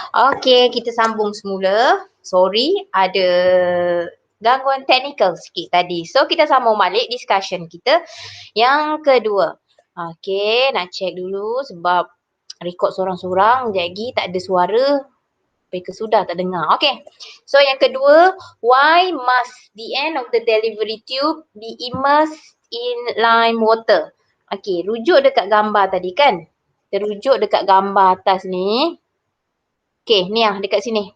Okey, kita sambung semula. Sorry, ada gangguan teknikal sikit tadi. So, kita sambung balik discussion kita yang kedua. Okey, nak check dulu sebab rekod sorang-sorang, sekejap lagi tak ada suara. Sampai ke sudah tak dengar. Okey. So, yang kedua, why must the end of the delivery tube be immersed in lime water? Okey, rujuk dekat gambar tadi kan? Kita rujuk dekat gambar atas ni. Okey, ni dekat sini.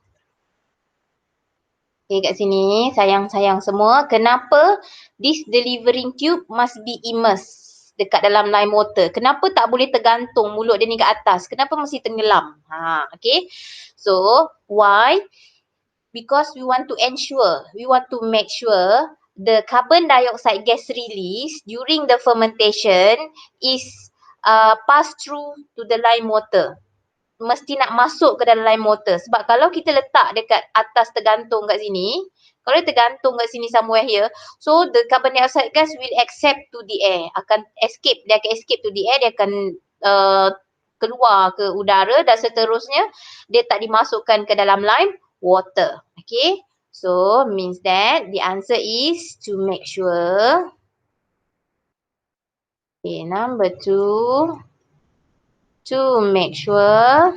Okey, kat sini, sayang-sayang semua. Kenapa this delivering tube must be immersed dekat dalam lime water? Kenapa tak boleh tergantung mulut dia ni kat atas? Kenapa mesti tenggelam? Okey. So, why? Because we want to make sure the carbon dioxide gas release during the fermentation is passed through to the lime water. Mesti nak masuk ke dalam lime water. Sebab kalau kita letak dekat atas tergantung kat sini, kalau dia tergantung kat sini somewhere here, so the carbon dioxide gas will accept to the air. Dia akan escape to the air, dia akan keluar ke udara dan seterusnya dia tak dimasukkan ke dalam lime water. Okay. So, means that the answer is to make sure. Okay, number 2. To make sure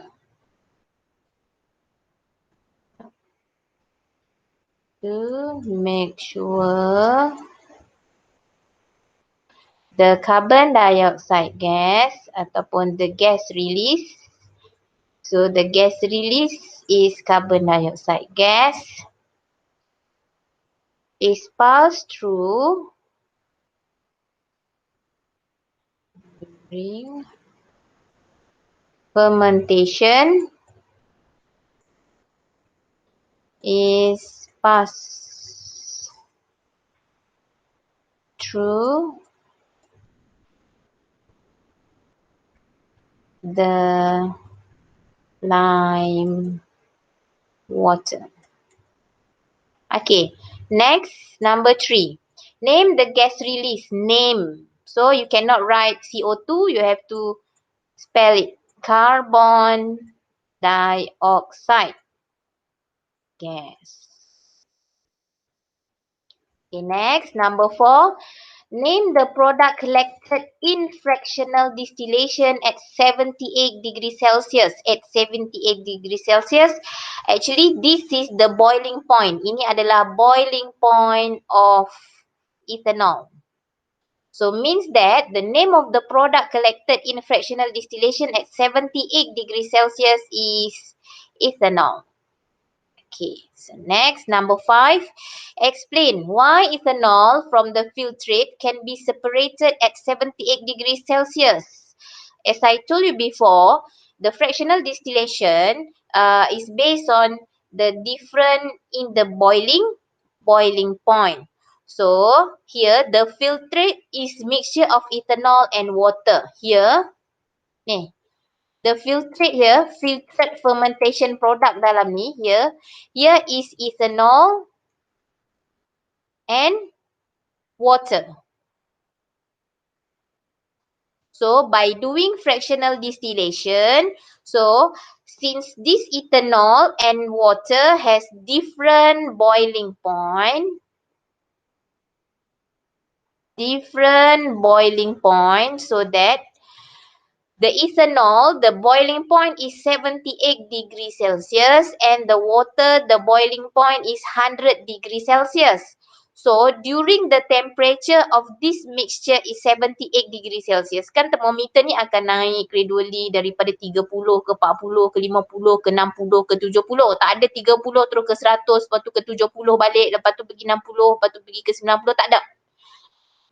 the carbon dioxide gas ataupun the gas release. So, the gas release is carbon dioxide gas is passed through during fermentation is passed through the lime water. Okay, next, number 3. Name the gas release. Name. So, you cannot write CO2, you have to spell it. Carbon dioxide gas. Okay, next, number 4. Name the product collected in fractional distillation at 78 degrees Celsius. At 78 degrees Celsius, actually this is the boiling point. Ini adalah boiling point of ethanol. So means that the name of the product collected in fractional distillation at 78 degrees Celsius is ethanol. Okay, so next, number 5. Explain why ethanol from the filtrate can be separated at 78 degrees Celsius. As I told you before, the fractional distillation is based on the difference in the boiling point. So, here the filtrate is mixture of ethanol and water. Here, ni. The filtrate here, filtered fermentation product dalam ni, here is ethanol and water. So, by doing fractional distillation, so since this ethanol and water has different boiling point, so that the ethanol, the boiling point is 78 degrees Celsius and the water, the boiling point is 100 degrees Celsius. So, during the temperature of this mixture is 78 degrees Celsius. Kan termometer ni akan naik gradually daripada 30 ke 40 ke 50 ke 60 ke 70. Tak ada 30 terus ke 100, lepas tu ke 70 balik, lepas tu pergi 60, lepas tu pergi ke 90. Tak ada.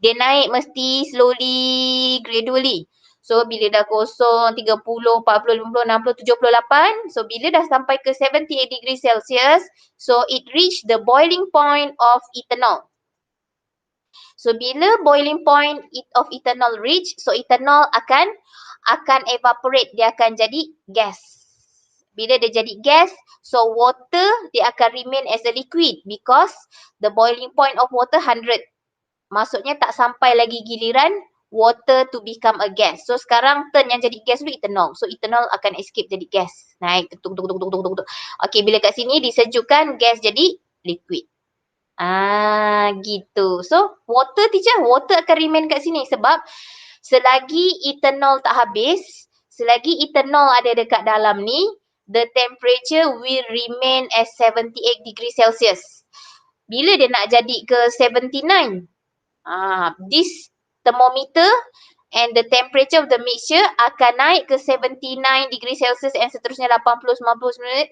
Dia naik mesti slowly, gradually. So, bila dah kosong 30, 40, 50, 60, 78. So, bila dah sampai ke 78 degrees Celsius, so it reach the boiling point of ethanol. So, bila boiling point of ethanol reach, so ethanol akan evaporate. Dia akan jadi gas. Bila dia jadi gas, so water dia akan remain as a liquid because the boiling point of water 100. Maksudnya tak sampai lagi giliran water to become a gas. So sekarang turn yang jadi gas dulu ethanol. So ethanol akan escape jadi gas. Naik tuk tuk tuk tuk tuk tuk tuk. Okey, bila kat sini disejukkan gas jadi liquid. Gitu. So water teacher, water akan remain kat sini sebab selagi ethanol tak habis, selagi ethanol ada dekat dalam ni, the temperature will remain as 78 degree Celsius. Bila dia nak jadi ke 79? This thermometer and the temperature of the mixture akan naik ke 79 degree Celsius and seterusnya 80-90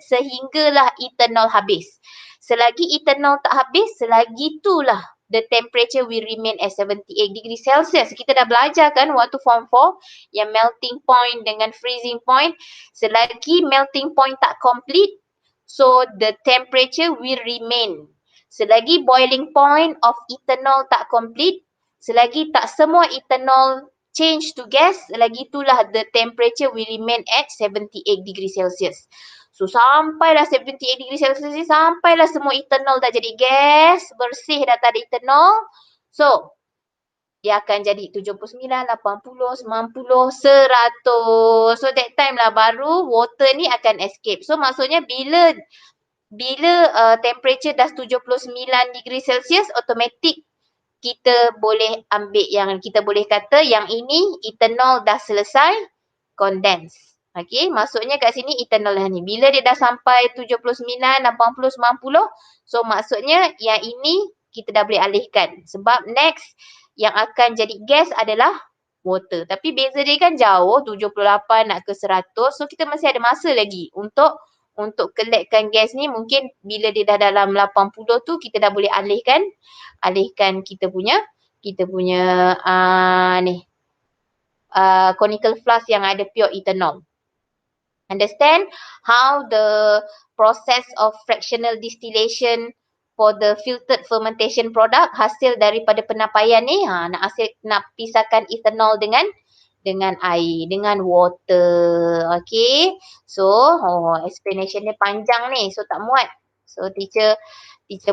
sehinggalah ethanol habis. Selagi ethanol tak habis, selagi itulah the temperature will remain at 78 degree Celsius. Kita dah belajar kan waktu form 4 yang melting point dengan freezing point. Selagi melting point tak complete, so the temperature will remain. Selagi boiling point of ethanol tak complete, selagi tak semua ethanol change to gas, lagi itulah the temperature will remain at 78 degree Celsius. So sampailah 78 degree Celsius ni, sampailah semua ethanol dah jadi gas, bersih dah tak ada ethanol. So dia akan jadi 79, 80, 90, 100. So that time lah baru water ni akan escape. So maksudnya bila temperature dah 79 degree Celsius, automatic kita boleh ambil yang kita boleh kata yang ini ethanol dah selesai condense. Okey, maksudnya kat sini ethanol dah ni. Bila dia dah sampai 79, 80, 90, so maksudnya yang ini kita dah boleh alihkan. Sebab next yang akan jadi gas adalah water. Tapi beza dia kan jauh, 78 nak ke 100. So kita masih ada masa lagi untuk collectkan gas ni. Mungkin bila dia dah dalam 80 tu kita dah boleh alihkan kita punya conical flask yang ada pure ethanol. Understand how the process of fractional distillation for the filtered fermentation product, hasil daripada penapaian ni, nak pisahkan ethanol dengan air, dengan water. Okay. So, explanation dia panjang ni. So, tak muat. So, teacher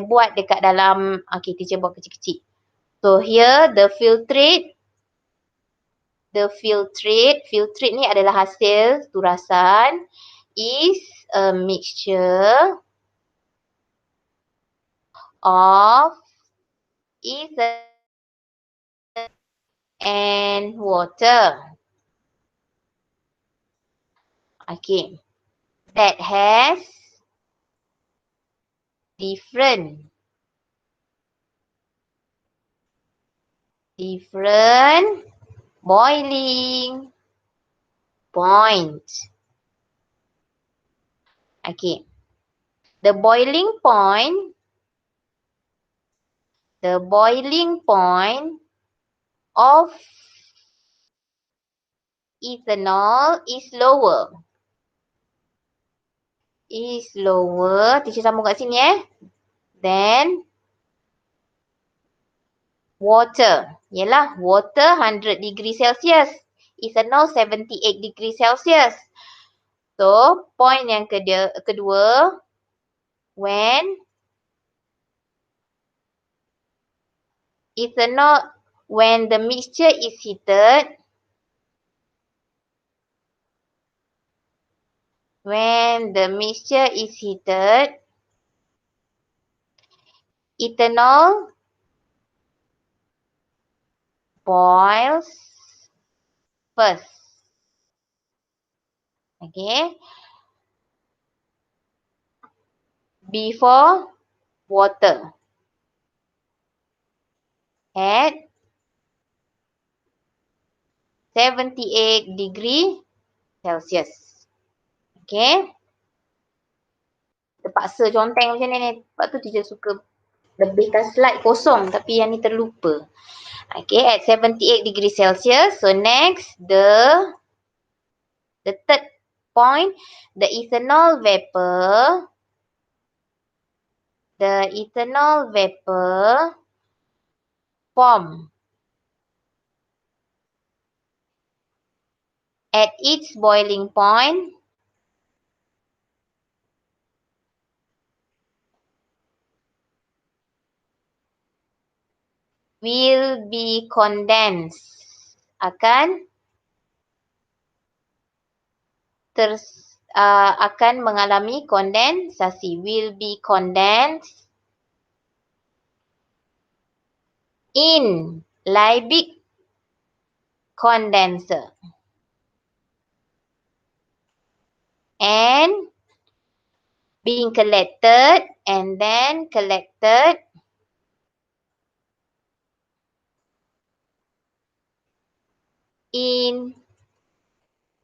buat dekat dalam, okay, teacher buat kecil-kecil. So, here the filtrate ni adalah hasil turasan, is a mixture of ether and water. Okay. That has different boiling point. Okay. The boiling point of ethanol is lower. Teacher sambung kat sini Then water. Yalah, water 100 degree Celsius. Ethanol 78 degree Celsius. So, point yang kedua, when the mixture is heated, ethanol boils first. Okay. Before water. At 78 degree Celsius. Okay. Terpaksa conteng macam ni. Sebab tu teacher suka lebihkan slide kosong. Tapi yang ni terlupa. Okay. At 78 degree Celsius. So next, the third point, the ethanol vapor form at its boiling point will be condensed. akan akan mengalami kondensasi, will be condensed in Liebig condenser and being collected and then collected in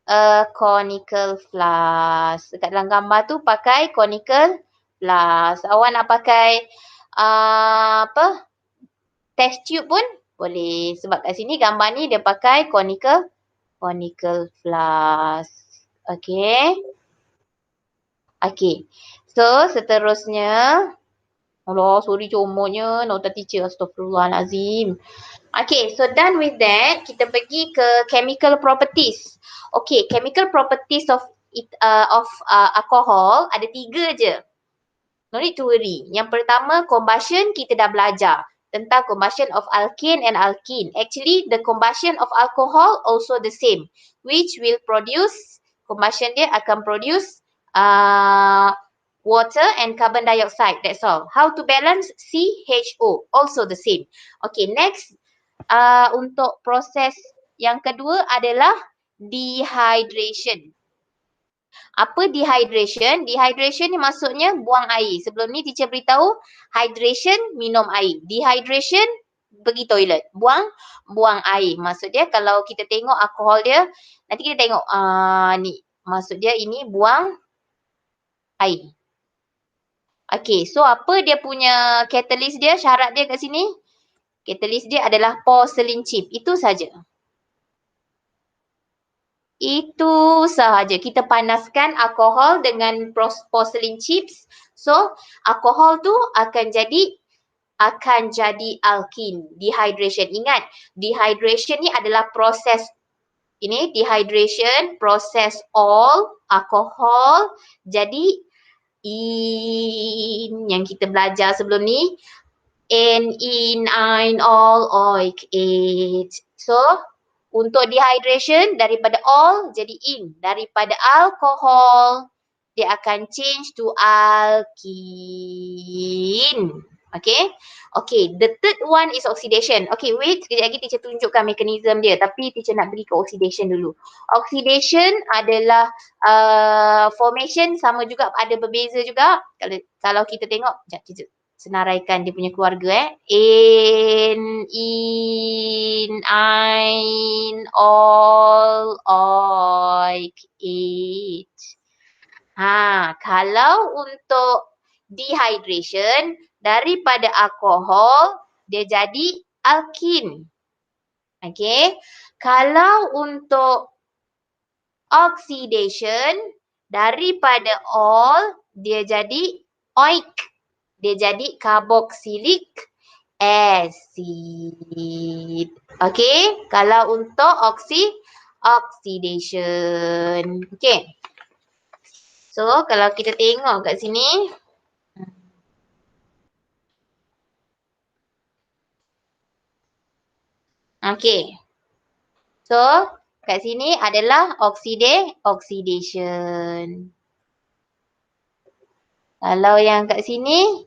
a conical flask. Dekat dalam gambar tu pakai conical flask. Awak nak pakai apa? Test tube pun boleh. Sebab kat sini gambar ni dia pakai conical flask. Okay. Okay. So seterusnya. Allah, sorry comotnya. Nota teacher, astagfirullahalazim. Okay, so done with that, kita pergi ke chemical properties. Okay, chemical properties of alcohol ada 3 je. No need to worry. Yang pertama, combustion kita dah belajar tentang combustion of alkane and alkene. Actually, the combustion of alcohol also the same, which will produce, combustion dia akan produce water and carbon dioxide. That's all. How to balance? CHO, also the same. Okay, next. Untuk proses yang kedua adalah dehydration. Apa dehydration? Dehydration ni maksudnya buang air. Sebelum ni teacher beritahu hydration minum air. Dehydration pergi toilet. Buang air. Maksud dia kalau kita tengok alkohol dia, nanti kita tengok ni. Maksud dia ini buang air. Okay, so apa dia punya catalyst dia, syarat dia kat sini? Catalyst dia adalah porcelain chip. Itu saja. Itu sahaja. Kita panaskan alkohol dengan porcelain chips. So, alkohol tu akan jadi alkene, dehydration. Ingat, dehydration ni adalah proses ini dehydration, proses all alkohol jadi in yang kita belajar sebelum ni. In all oik it. So, untuk dehydration daripada all jadi in. Daripada alkohol dia akan change to alkene. Okay. Okay. The third one is oxidation. Okay, wait. Sekejap lagi teacher tunjukkan mekanisme dia. Tapi teacher nak beri ke oxidation dulu. Oxidation adalah formation sama juga, ada berbeza juga. Kalau kita tengok, sekejap teacher senaraikan dia punya keluarga in all oik it. Kalau untuk dehydration daripada alkohol dia jadi alkene. Okay. Kalau untuk oxidation daripada all dia jadi oik. Dia jadi carboxylic acid. Okay. Kalau untuk oxidation. Okay. So, kalau kita tengok kat sini. Okay. So, kat sini adalah oxidation. Kalau yang kat sini,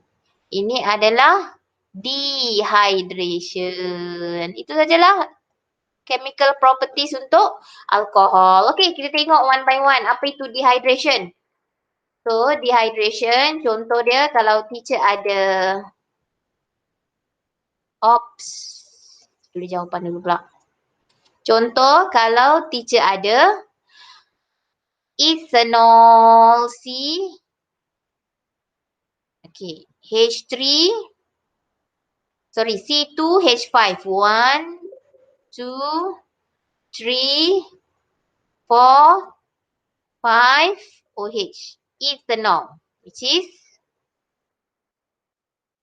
ini adalah dehydration. Itu sajalah chemical properties untuk alkohol. Okay, kita tengok one by one. Apa itu dehydration? So, dehydration, contoh dia kalau teacher ada tulis jawapan dulu pula. Contoh kalau teacher ada ethanol C, okay, C2H5, 1, 2, 3, 4, 5 OH, ethanol, which is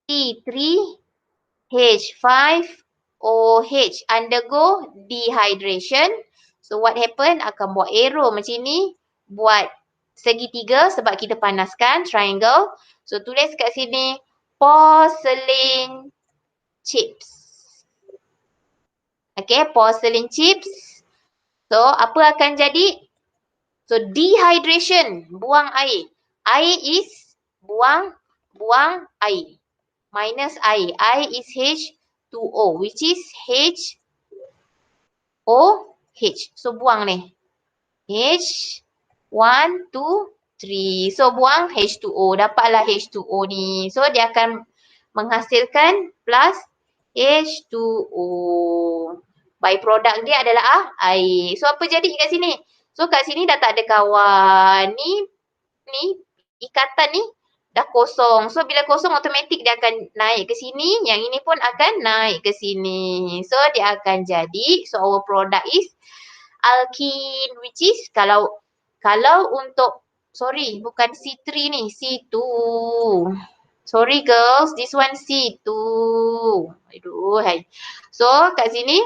C3H5OH undergo dehydration. So what happen? Akan buat arrow macam ni, buat segitiga sebab kita panaskan, triangle. So tulis kat sini porcelain chips. Okay, porcelain chips. So, apa akan jadi? So, dehydration, buang air. Air is buang air. Minus air. Air is H2O, which is HOH. So, buang ni. H1, 2, 3. So, buang H2O. Dapatlah H2O ni. So, dia akan menghasilkan plus H2O. Byproduct dia adalah air. So, apa jadi kat sini? So, kat sini dah tak ada kawan. Ni ikatan ni dah kosong. So, bila kosong automatik dia akan naik ke sini. Yang ini pun akan naik ke sini. So, dia akan jadi. So, our product is alkene, which is kalau untuk, sorry, bukan C3 ni, C2. Sorry girls, this one C2. Aduh, hai. So, kat sini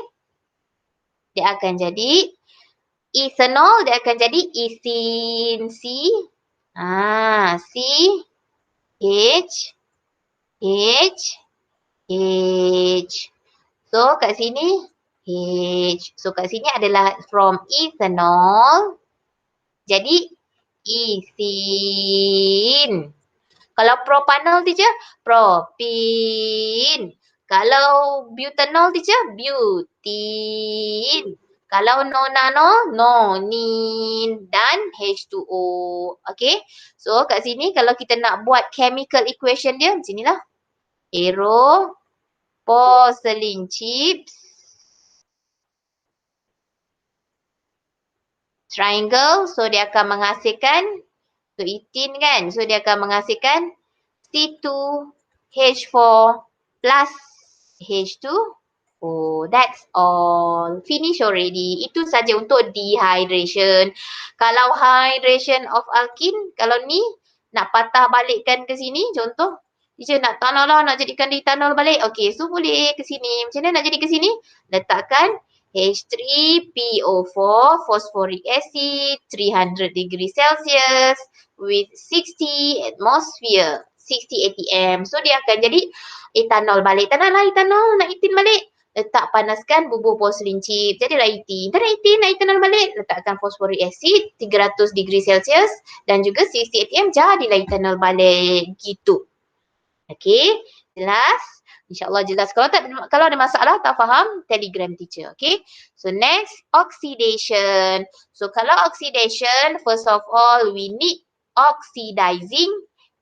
dia akan jadi ethanol, dia akan jadi ethene, C, H, H, H. So, kat sini H. So, kat sini adalah from ethanol. Jadi, ethene. Kalau propanol teacher, propin. Kalau butanol teacher, butin. Kalau nonano, nonin dan H2O. Okay. So kat sini kalau kita nak buat chemical equation dia, macam inilah. Aero, porcelain chips, triangle. So dia akan menghasilkan, so ethene kan. So dia akan menghasilkan C2H4 plus H2O. That's all. Finish already. Itu saja untuk dehydration. Kalau hydration of alkene, kalau ni nak patah balikkan ke sini, contoh. Teacher nak tanah lah, nak jadikan ditanol balik. Okay, so boleh ke sini. Macam mana nak jadi ke sini? Letakkan H3PO4 phosphoric acid 300 degree Celsius with 60 atmosphere, 60 atm. So dia akan jadi etanol balik. Tak naklah etanol, nak ethene balik. Letak panaskan bubur porcelain chip. Jadilah ethene. Tak nak ethene, nak etanol balik. Letakkan phosphoric acid 300 degree Celsius dan juga 60 atm. Jadilah etanol balik. Gitu. Okay, jelas? InsyaAllah jelas. Kalau ada masalah, tak faham, telegram teacher. Okay. So next, oxidation. So kalau oxidation, first of all, we need oxidizing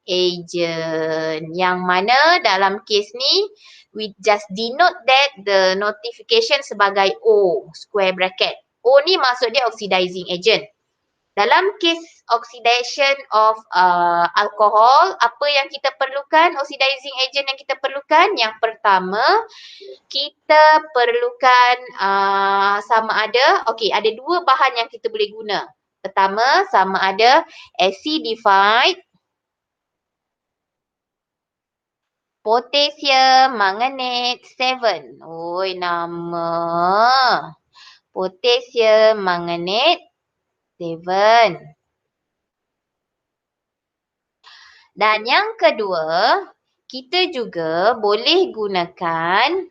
agent. Yang mana dalam kes ni, we just denote that the notification sebagai O, square bracket. O ni maksud dia oxidizing agent. Dalam kes oxidation of alcohol, apa yang kita perlukan, oxidizing agent yang kita perlukan? Yang pertama, kita perlukan sama ada, okay, ada dua bahan yang kita boleh guna. Pertama, sama ada acidified potassium manganate 7. Oi, nama. Potassium manganate 7. Dan yang kedua, kita juga boleh gunakan,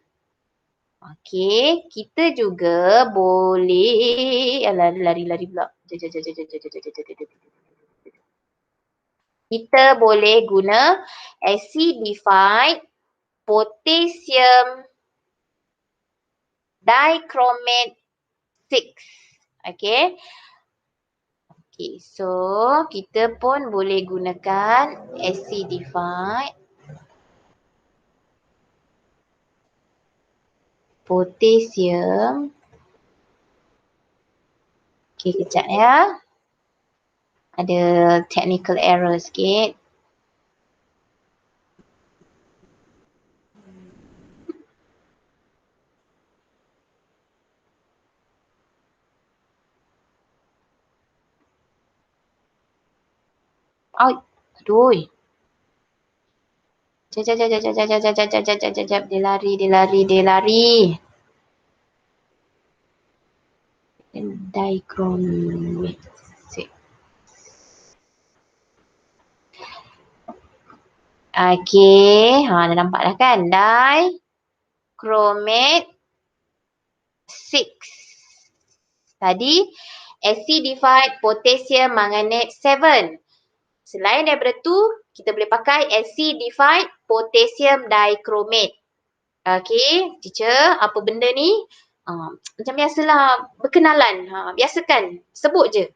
okey, kita juga boleh, lari-lari pula. Kita boleh guna acidified potassium dichromate 6. Okey. Okay, so kita pun boleh gunakan acidified potassium. Okay, kejap ya. Ada technical error sikit. Aduh. Jap. Dia lari. Dichromate. Okay, dah nampak dah kan? Dichromate Tadi acidified potassium manganate 7. Selain daripada tu, kita boleh pakai acidified potassium dichromate. Okay, teacher, apa benda ni? Macam biasalah, berkenalan. Biasakan, sebut je.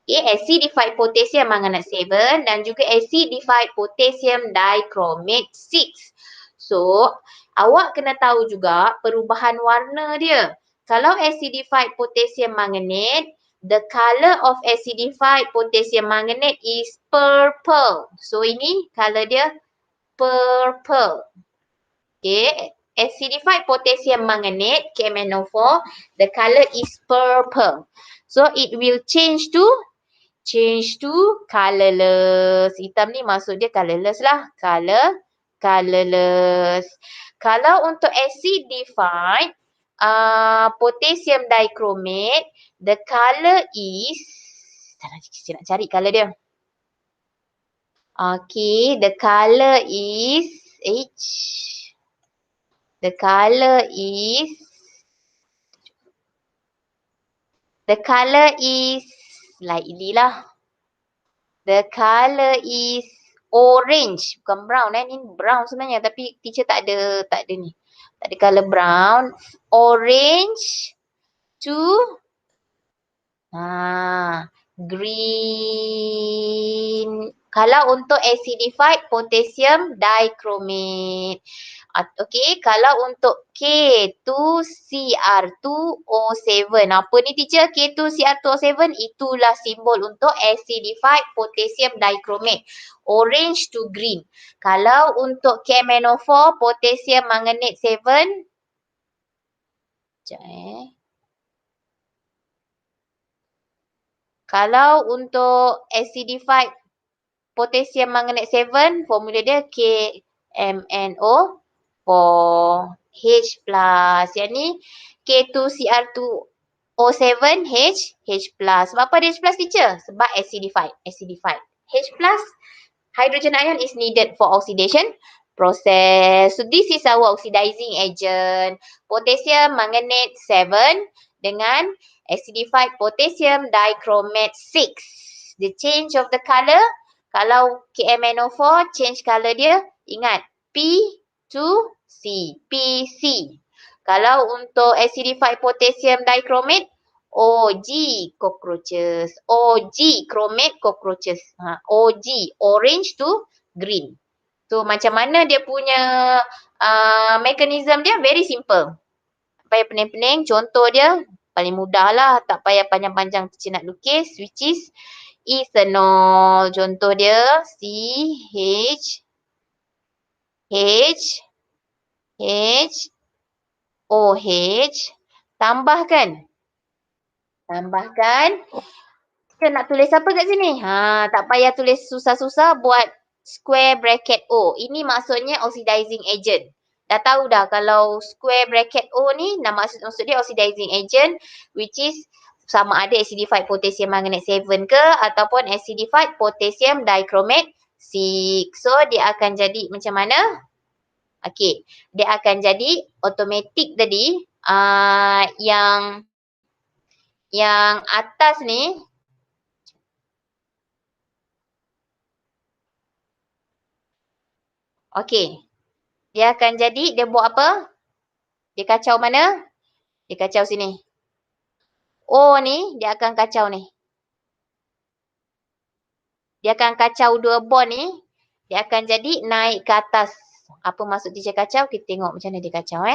Okay, acidified potassium manganate 7 dan juga acidified potassium dichromate 6. So, awak kena tahu juga perubahan warna dia. Kalau acidified potassium manganate, the color of acidified potassium manganate is purple. So, ini color dia purple. Okay, acidified potassium manganate, KMNO4, the color is purple. So, it will change to colorless. Hitam ni maksud dia colorless lah. Colorless. Kalau untuk acidified potassium dichromate, the color is, saya nak cari color dia. Okay, the color is lightly lah. The color is orange, bukan brown ni brown sebenarnya tapi teacher tak ada ni. Tak ada color brown. Orange to green. Kalau untuk acidified potassium dichromate. Okay, kalau untuk K2Cr2O7. Apa ni teacher? K2Cr2O7 itulah simbol untuk acidified potassium dichromate. Orange to green. Kalau untuk KMNO4 potassium manganate 7. Sekejap Kalau untuk acidified potassium manganate 7, formula dia KMNO4 H+. Yang ni K2Cr2O7 H+. Sebab apa dia H+, teacher? Sebab acidified. H+, hydrogen ion is needed for oxidation process. So this is our oxidizing agent. Potassium manganate 7 dengan acidified potassium dichromate 6. The change of the color, kalau KMNO4 change color dia, ingat P to C, PC. Kalau untuk acidified potassium dichromate, OG cockroaches, OG chromate cockroaches, OG orange to green. So macam mana dia punya mechanism dia very simple. Tak payah pening-pening, contoh dia paling mudah lah, tak payah panjang-panjang teacher nak lukis, which is ethanol. Contoh dia CHOH, tambahkan. Kita nak tulis apa kat sini? Tak payah tulis susah-susah, buat square bracket O. Ini maksudnya oxidizing agent. Dah tahu dah kalau square bracket O ni maksud dia oxidizing agent, which is sama ada acidified potassium manganate 7 ke ataupun acidified potassium dichromate 6. So dia akan jadi macam mana? Okey, dia akan jadi automatic tadi yang atas ni okey. Dia akan jadi, dia buat apa? Dia kacau mana? Dia kacau sini. O ni, dia akan kacau ni. Dia akan kacau dua bond ni. Dia akan jadi naik ke atas. Apa maksud teacher kacau? Kita tengok macam mana dia kacau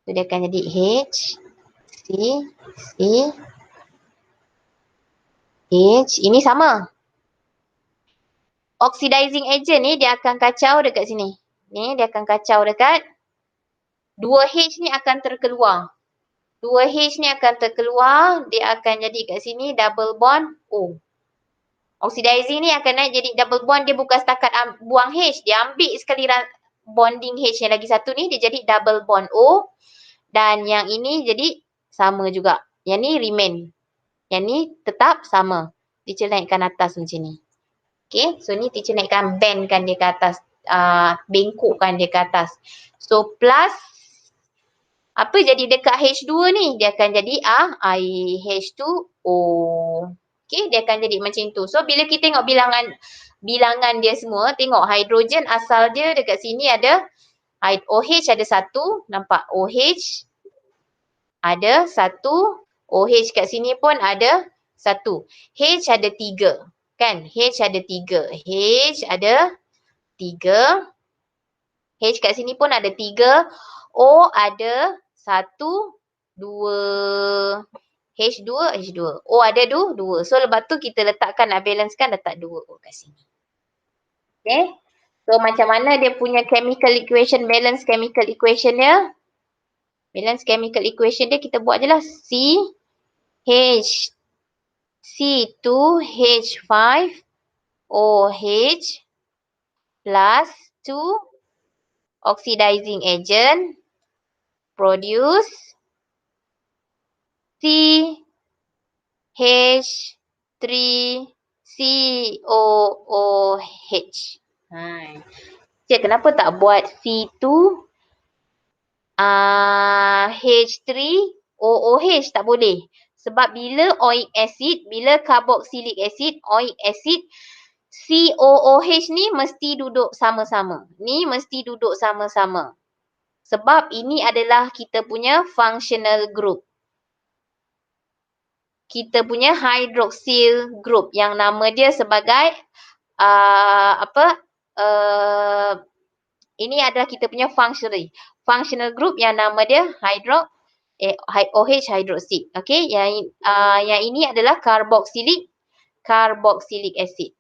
So dia akan jadi H, C, H. Ini sama. Oxidizing agent ni dia akan kacau dekat sini. Ni dia akan kacau dekat 2H ni akan terkeluar. 2H ni akan terkeluar, dia akan jadi kat sini double bond O. Oxidizing ni akan naik jadi double bond, dia bukan setakat buang H, dia ambil sekali bonding H yang lagi satu ni, dia jadi double bond O. Dan yang ini jadi sama juga. Yang ni remain. Yang ni tetap sama. Teacher naikkan atas macam ni. Okay, so ni teacher naikkan, bendkan dia ke atas, bengkokkan dia ke atas. So plus Apa jadi dekat H2 ni? Dia akan jadi air H2O. Okey, dia akan jadi macam tu. So bila kita tengok bilangan dia semua, tengok hidrogen asal dia dekat sini ada OH ada satu, nampak OH ada satu, OH kat sini pun ada satu. H ada tiga, kan? H ada tiga. H ada tiga. H kat sini pun ada tiga. O ada satu, dua. H2, H2. O ada dua. So lepas tu kita letakkan, nak balancekan, letak dua O kat sini. Okay. So macam mana dia punya chemical equation, balance chemical equation dia? Balance chemical equation dia kita buat je lah. C2H5 OH plus 2 oxidizing agent produce CH3COOH. Cik, kenapa tak buat C2 H3OOH? Tak boleh. Sebab bila oic acid, bila carboxylic acid, oic acid, COOH ni mesti duduk sama-sama. Ni mesti duduk sama-sama. Sebab ini adalah kita punya functional group. Kita punya hydroxyl group yang nama dia sebagai ini adalah kita punya functional group yang nama dia OH hydroxide. Okey, yang ini adalah carboxylic acid.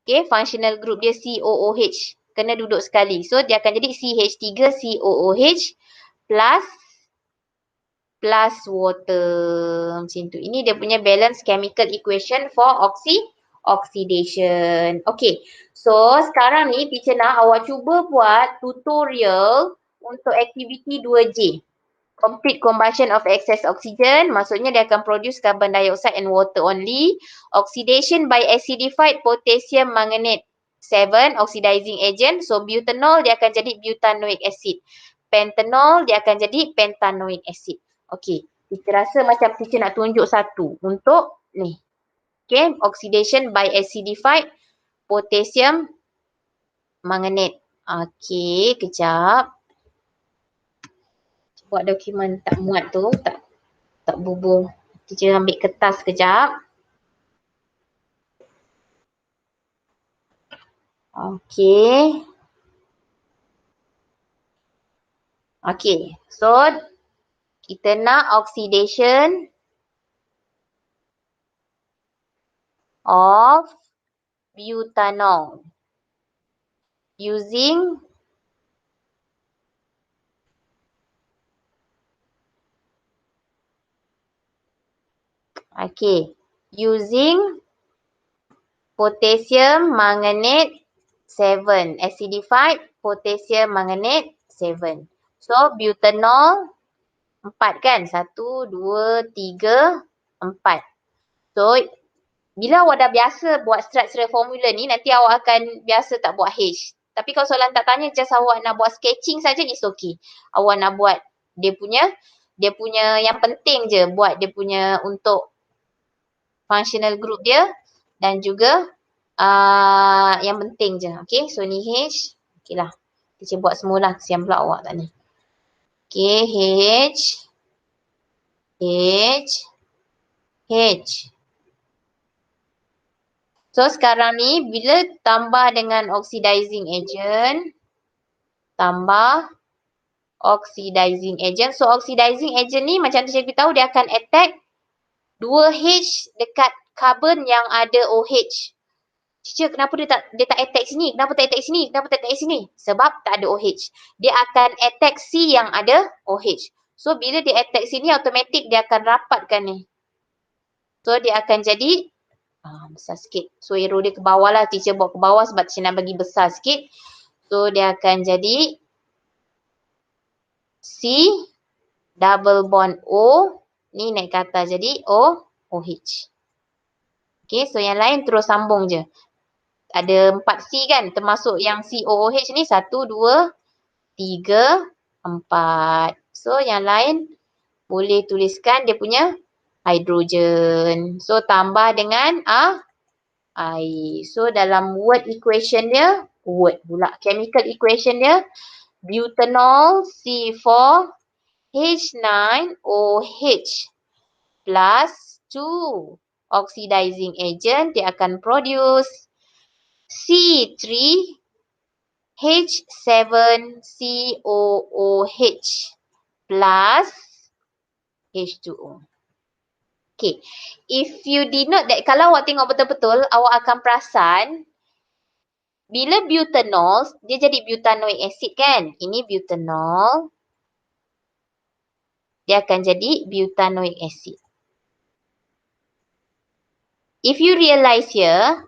Okey, functional group dia COOH. Kena duduk sekali. So dia akan jadi CH3COOH plus water. Macam tu. Ini dia punya balance chemical equation for oxidation. Okay. So sekarang ni teacher nak awak cuba buat tutorial untuk aktiviti 2J. Complete combustion of excess oxygen. Maksudnya dia akan produce carbon dioxide and water only. Oxidation by acidified potassium manganate 7 oxidizing agent. So butanol dia akan jadi butanoic acid. Pentanol dia akan jadi pentanoic acid. Okey, kita rasa macam teacher nak tunjuk satu untuk ni. Okay, oxidation by acidified potassium manganate. Okey, kejap. Buat dokumen tak muat tu, tak bubuh. Teacher ambil kertas kejap. Okey. Okey, so kita nak oxidation of butanol using using potassium manganate 7, acidified potassium manganate 7. So butanol 4 kan? 1, 2, 3, 4. So bila awak dah biasa buat structural formula ni, nanti awak akan biasa tak buat H. Tapi kalau soalan tak tanya, just awak nak buat sketching saja, is okay. Awak nak buat dia punya yang penting je, buat dia punya untuk functional group dia dan juga yang penting je. Okay, so ni H. Okay lah, kita buat semula, kesian pula awak tak ni. Okay, H. So sekarang ni bila tambah dengan oxidizing agent, so oxidizing agent ni macam tu saya beritahu dia akan attack 2H dekat carbon yang ada OH. Teacher, kenapa dia tak attack sini? Kenapa tak attack sini? Kenapa tak attack sini? Sebab tak ada OH. Dia akan attack C yang ada OH. So bila dia attack sini, automatik dia akan rapatkan ni. So dia akan jadi besar sikit. So arrow dia ke bawah lah. Teacher bawa ke bawah sebab teacher nak bagi besar sikit. So dia akan jadi C double bond O. Ni naik ke atas jadi OH. Okay, so yang lain terus sambung je. Ada 4 C kan, termasuk yang COOH ni 1, 2, 3, 4. So yang lain boleh tuliskan dia punya hidrogen. So tambah dengan air. So dalam word equation dia, word pula chemical equation dia, butanol C4H9OH plus 2 oxidizing agent, dia akan produce C3H7COOH plus H2O. Okay, if you did not that, kalau awak tengok betul-betul, awak akan perasan bila butanol, dia jadi butanoic acid kan? Ini butanol, dia akan jadi butanoic acid. If you realize here,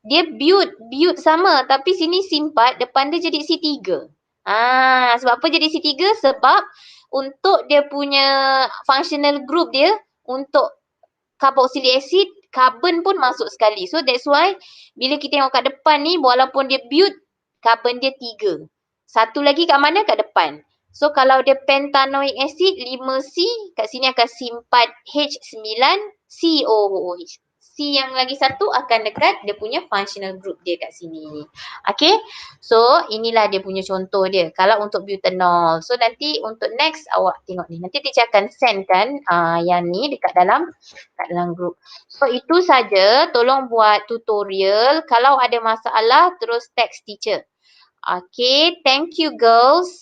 dia but sama tapi sini simpat, depan dia jadi C3. Sebab apa jadi C3? Sebab untuk dia punya functional group dia, untuk carboxylic acid, carbon pun masuk sekali. So that's why bila kita tengok kat depan ni, walaupun dia but, carbon dia 3. Satu lagi kat mana? Kat depan. So kalau dia pentanoic acid 5C, kat sini akan simpan H9COOH. C yang lagi satu akan dekat dia punya functional group dia kat sini. Okay. So inilah dia punya contoh dia. Kalau untuk butanol. So nanti untuk next awak tengok ni. Nanti teacher akan send kan yang ni dekat dalam group. So itu saja. Tolong buat tutorial. Kalau ada masalah terus text teacher. Okay. Thank you girls.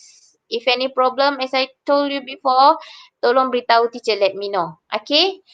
If any problem as I told you before, tolong beritahu teacher, let me know. Okay.